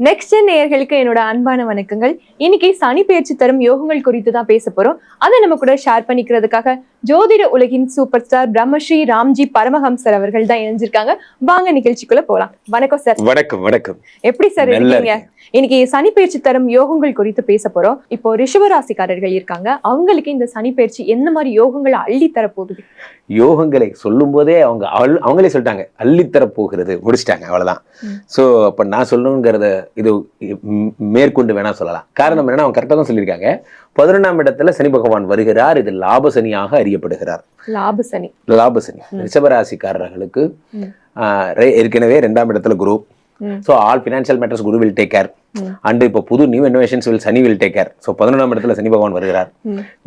Next gen நேயர்களுக்கு என்னோட அன்பான வணக்கங்கள். இன்னைக்கு சனி பெயர்ச்சி தரும் யோகங்கள் குறித்து தான் பேச போறோம். அதை நம்ம கூட ஷேர் பண்ணிக்கிறதுக்காக ஜோதிட உலகின் சூப்பர் ஸ்டார் பிரம்மஸ்ரீ ராம்ஜி பரமஹம்சர் அவர்கள் தான் இணைஞ்சிருக்காங்க. வாங்க நிகழ்ச்சிக்குள்ள போலாம். வணக்கம் சார். வணக்கம். வணக்கம். எப்படி சார் இருக்கீங்க? இன்னைக்கு சனி பெயர்ச்சி தரும் யோகங்கள் குறித்து பேச போறோம். இப்போ ரிஷபராசிக்காரர்கள் இருக்காங்க, அவங்களுக்கு இந்த சனி பெயர்ச்சி என்ன மாதிரி யோகங்களை அள்ளி தரப்போகுது? யோகங்களை சொல்லும் போதே அவங்களே சொல்லிட்டாங்க, அள்ளித்தரப்போகிறது, முடிச்சிட்டாங்க, அவ்வளவுதான். சோ அப்ப நான் சொல்லணுங்கிறத இது மேற்கொண்டு வேணா சொல்லலாம். காரணம் என்னன்னா, அவங்க கரெக்டா தான் சொல்லியிருக்காங்க. 11ஆம் இடத்துல சனி பகவான் வருகிறார். இது லாபசனியாக அறியப்படுகிறார். லாபசனி ரிஷபராசிக்காரர்களுக்கு ஏற்கனவே 2ஆம் இடத்துல குரு. So all financial matters Guru will take care. And இப்போ புது new innovations Shani will take care. So 11ஆம் இடத்துல சனி பகவான் வருகிறார்.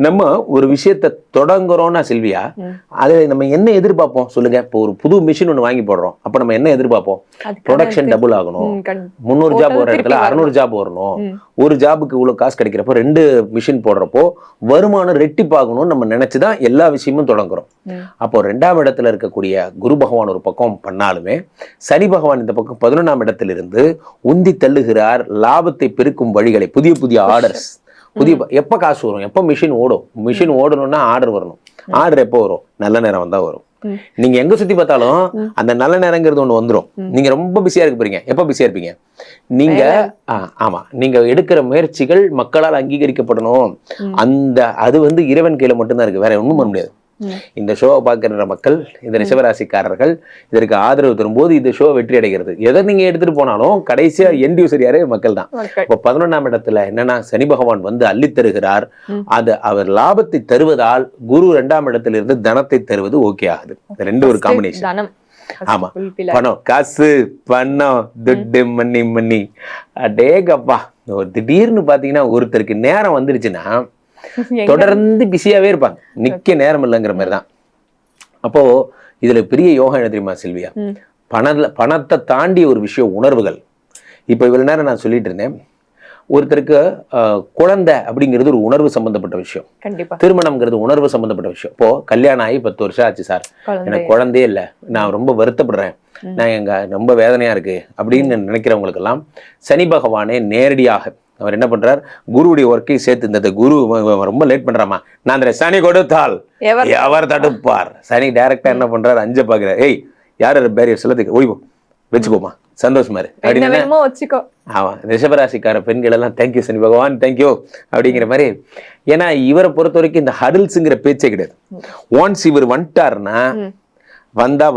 நம்ம ஒரு விஷயத்தை தொடங்குறோம்னா சில்வியா, அதை நம்ம என்ன எதிர்பார்ப்போம் சொல்லுங்க? இப்போ ஒரு புது மிஷின் ஒன்று வாங்கி போடுறோம், அப்ப நம்ம என்ன எதிர்பார்ப்போம்? ப்ரொடக்ஷன் டபுள் ஆகணும், 300 ஜாப் ஒரு இடத்துல 600 ஜாப் வரணும், ஒரு ஜாபுக்கு இவ்வளவு காசு கிடைக்கிறப்போ 2 மிஷின் போடுறப்போ வருமானம் ரெட்டிப்பாகணும்னு நம்ம நினைச்சுதான் எல்லா விஷயமும் தொடங்குறோம். அப்போ 2ஆம் இடத்துல இருக்கக்கூடிய குரு பகவான் ஒரு பக்கம் பண்ணாலுமே, சனி பகவான் இந்த பக்கம் 11ஆம் இடத்திலிருந்து உந்தி தள்ளுகிறார். லாபத்தை பெருக்கும் வழிகளை, புதிய புதிய ஆர்டர்ஸ், எப்ப காசு வரும், எப்ப மிஷின் ஓடும், மிஷின் ஓடணும்னா ஆர்டர் வரணும். ஆர்டர் எப்போ வரும்? நல்ல நேரம் வந்தா வரும். நீங்க எங்க சுத்தி பார்த்தாலும் அந்த நல்ல நேரங்கிறது ஒண்ணு வந்துடும். நீங்க ரொம்ப பிஸியா இருக்க போறீங்க. எப்ப பிஸியா இருப்பீங்க நீங்க? ஆமா, நீங்க எடுக்கிற முயற்சிகள் மக்களால் அங்கீகரிக்கப்படணும். அது இறைவன் கையில மட்டும்தான் இருக்கு, வேற ஒண்ணும் பண்ண முடியாது. இந்த ஷோவை பார்க்கிற மக்கள், இந்த ரிஷபராசிக்காரர்கள் இதற்கு ஆதரவு தரும்போது இந்த ஷோ வெற்றி அடைகிறது. எதை நீங்க எடுத்துட்டு போனாலும் கடைசியா எண்ட் யூசர் யாரே மக்கள் தான். இப்போ 11ஆம் இடத்துல என்னன்னா, சனி பகவான் வந்து அள்ளி தருகிறார். அது அவர் லாபத்தை தருவதால் குரு 2ஆம் இடத்துல இருந்து தனத்தை தருவது ஓகே ஆகுது. ரெண்டு ஒரு காம்பினேஷன். ஆமா, பணம், காசு, பணம், துட்டு, மண்ணி அடேகப்பா. திடீர்னு பாத்தீங்கன்னா ஒருத்தருக்கு நேரம் வந்துருச்சுன்னா தொடர்ந்து பிஸியாவே இருப்பாங்க, நிக்க நேரம் இல்லைங்கிற மாதிரிதான். அப்போ இதுல பெரிய யோகம் என்ன தெரியுமா செல்வியா? பணத்தை தாண்டி ஒரு விஷயம், உணர்வுகள். இப்ப இவ்வளவு நேரம் நான் சொல்லிட்டு இருந்தேன், ஒருத்தருக்கு குழந்தை அப்படிங்கிறது ஒரு உணர்வு சம்பந்தப்பட்ட விஷயம். திருமணம்ங்கிறது உணர்வு சம்பந்தப்பட்ட விஷயம். இப்போ கல்யாணம் ஆகி 10 வருஷம் ஆச்சு சார், எனக்கு குழந்தையே இல்லை, நான் ரொம்ப வருத்தப்படுறேன், நான் ரொம்ப வேதனையா இருக்கு அப்படின்னு நினைக்கிறவங்களுக்கு எல்லாம் சனி பகவானே நேரடியாக அவர் என்ன பண்றார், குருவுடைய ஒர்க்கை சேர்த்து, இந்த குரு ரொம்ப லேட் பண்றாமா, நான் அந்த சனி கொடுத்தால் எவர் தடுப்பார். சனி டைரக்டா என்ன பண்றாரு, 5 பாக்குறாரு. ஏய், யார் பேரியர் சொல்லத்துக்கு ஓய்வோ வச்சுக்கோமா, சந்தோஷமா இரு அப்படின்னு. ஆமா, ரிஷபராசிக்கார பெண்கள் எல்லாம் தேங்க்யூ சனி பகவான், தேங்க்யூ அப்படிங்கிற மாதிரி. ஏன்னா இவரை பொறுத்த வரைக்கும் இந்த ஹடில்ஸுங்கிற பேச்சே கிடையாது. ஒன்ஸ் இவர் வந்துட்டாருன்னா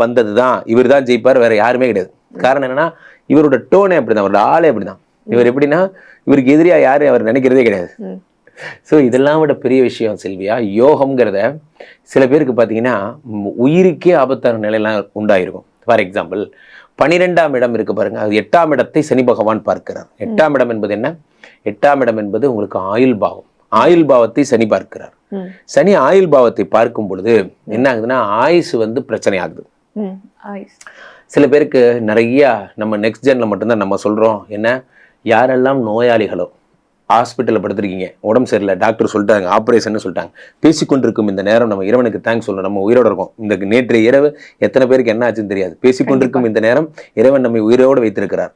வந்ததுதான், இவர் தான் ஜெயிப்பார், வேற யாருமே கிடையாது. காரணம் என்னன்னா, இவரோட டோனே அப்படிதான், அவரோட ஆளே அப்படிதான். இவர் எப்படின்னா, இவருக்கு எதிரியா யாரும் அவர் நினைக்கிறதே கிடையாது. ஸோ இதெல்லாம் விட பெரிய விஷயம் செல்வியா, யோகம்ங்கிறத சில பேருக்கு பார்த்தீங்கன்னா உயிருக்கே ஆபத்தான நிலையெல்லாம் உண்டாயிருக்கும். ஃபார் எக்ஸாம்பிள் 12ஆம் இடம் இருக்கு பாருங்க, அது 8ஆம் இடத்தை சனி பகவான் பார்க்கிறார். 8ஆம் இடம் என்பது என்ன? 8ஆம் இடம் என்பது உங்களுக்கு ஆயுள் பாவம். ஆயுள் பாவத்தை சனி பார்க்கிறார். சனி ஆயுள் பாவத்தை பார்க்கும் பொழுது என்ன ஆகுதுன்னா, ஆயுசு பிரச்சனை ஆகுது. சில பேருக்கு நிறைய, நம்ம நெக்ஸ்ட் ஜென்ல மட்டும்தான் நம்ம சொல்றோம் என்ன, யாரெல்லாம் நோயாளிகளோ ஹாஸ்பிட்டலில் படுத்திருக்கீங்க, உடம்பு சரியில்லை, டாக்டர் சொல்லிட்டாங்க, ஆப்ரேஷன் சொல்லிட்டாங்க, பேசிக்கொண்டிருக்கும் இந்த நேரம் நம்ம இறைவனுக்கு தேங்க்ஸ் சொல்லணும். நம்ம உயிரோடு இருக்கோம். இந்த நேற்றைய இரவு எத்தனை பேருக்கு என்ன ஆச்சுன்னு தெரியாது. பேசிக்கொண்டிருக்கும் இந்த நேரம் இறைவன் நம்மை உயிரோடு வைத்திருக்கிறார்.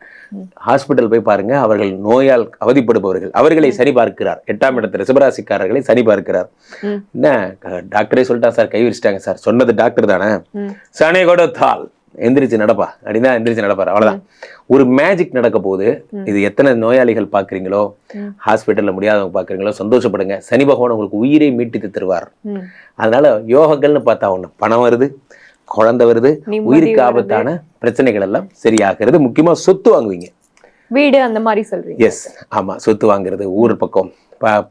ஹாஸ்பிட்டல் போய் பாருங்க, அவர்கள் நோயால் அவதிப்படுபவர்கள், அவர்களை சனி பார்க்கிறார். 8ஆம் இடத்து ரிஷபராசிக்காரர்களை சனி பார்க்கிறார். என்ன டாக்டரே சொல்லிட்டா சார், கை விரிச்சிட்டாங்க சார், சொன்னது டாக்டர் தானே, சனி கொடுத்தால் எந்திரிச்சு நடப்பா அப்படின்னா எந்திரிச்சு நடப்பாரு, அவ்வளவுதான். ஒரு மேஜிக் நடக்க போகுது. இது எத்தனை நோயாளிகள் பாக்குறீங்களோ, ஹாஸ்பிட்டல்ல முடியாதவங்க பாக்குறீங்களோ, சந்தோஷப்படுங்க. சனி பகவான் உங்களுக்கு உயிரை மீட்டித்து தருவார். அதனால யோகங்கள்னு பார்த்தா ஒண்ணு, பணம் வருது, குழந்தை வருது, உயிருக்கு ஆபத்தான பிரச்சனைகள் எல்லாம் சரியாகிறது. முக்கியமா சொத்து வாங்குவீங்க, வீடு அந்த மாதிரி சொல்றீங்க. எஸ், ஆமா, சொத்து வாங்குறது. ஊர் பக்கம்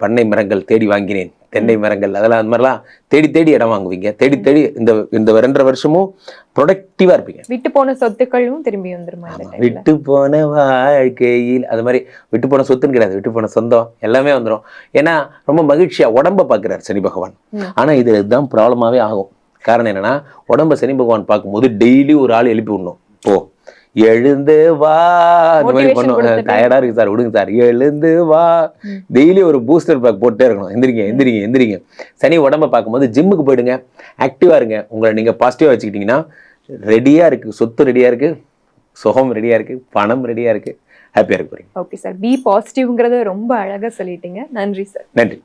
பண்ணை மரங்கள் தேடி வாங்கினேன், தென்னை மரங்கள், அதெல்லாம் அந்த மாதிரிலாம் தேடி தேடி இடம் வாங்குவீங்க. தேடி தேடி இந்த 2.5 வருஷமும் ப்ரொடக்டிவா இருப்பீங்க. விட்டு போன சொத்துக்களும் திரும்பி வந்துருமா? விட்டு போன வாழ்க்கையில் அது மாதிரி விட்டு போன சொத்துன்னு கிடையாது, விட்டு போன சொந்தம் எல்லாமே வந்துடும். ஏன்னா ரொம்ப மகிழ்ச்சியா உடம்ப பாக்குறாரு சனி பகவான். ஆனா இதுதான் ப்ராப்ளமாவே ஆகும். காரணம் என்னன்னா, உடம்ப சனி பகவான் பார்க்கும்போது டெய்லி ஒரு ஆள் எழுப்பி விடணும். ஓ எழுந்து வா, அந்த மாதிரி பண்ணுவோம். டயர்டா இருக்கு சார், விடுங்க சார், எழுந்து வா. டெய்லி ஒரு பூஸ்டர் பேக் போட்டே இருக்கணும். எந்திரிங்க எந்திரிங்க எந்திரிங்க. சனி உடம்ப பார்க்கும்போது ஜிம்முக்கு போயிடுங்க, ஆக்டிவா இருங்க. உங்களை நீங்க பாசிட்டிவா வச்சுக்கிட்டீங்கன்னா ரெடியா இருக்கு, சொத்து ரெடியா இருக்கு, சுகம் ரெடியா இருக்கு, பணம் ரெடியா இருக்கு, ஹாப்பியா இருக்க போறீங்க. ஓகே சார், பி பாசிட்டிவ்ங்கிறத ரொம்ப அழகா சொல்லிட்டீங்க. நன்றி சார். நன்றி.